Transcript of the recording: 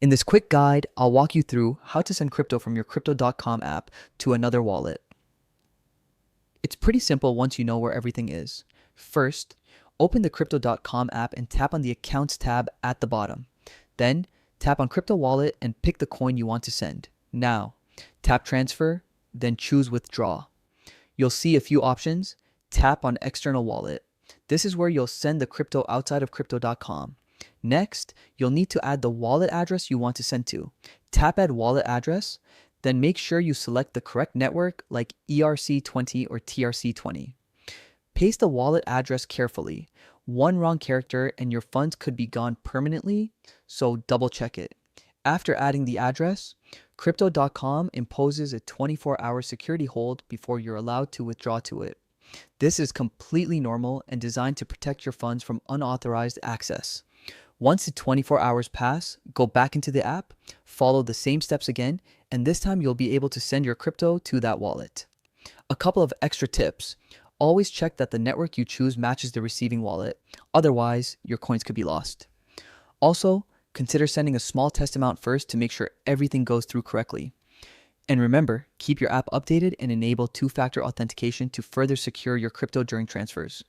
In this quick guide, I'll walk you through how to send crypto from your Crypto.com app to another wallet. It's pretty simple once you know where everything is. First, open the Crypto.com app and tap on the Accounts tab at the bottom. Then, tap on Crypto Wallet and pick the coin you want to send. Now, tap Transfer, then choose Withdraw. You'll see a few options. Tap on External Wallet. This is where you'll send the crypto outside of Crypto.com. Next, you'll need to add the wallet address you want to send to. Tap Add Wallet Address, then make sure you select the correct network like ERC20 or TRC20. Paste the wallet address carefully. One wrong character and your funds could be gone permanently, so double check it. After adding the address, Crypto.com imposes a 24-hour security hold before you're allowed to withdraw to it. This is completely normal and designed to protect your funds from unauthorized access. Once the 24 hours pass, go back into the app, follow the same steps again, and this time you'll be able to send your crypto to that wallet. A couple of extra tips. Always check that the network you choose matches the receiving wallet. Otherwise, your coins could be lost. Also, consider sending a small test amount first to make sure everything goes through correctly. And remember, keep your app updated and enable two-factor authentication to further secure your crypto during transfers.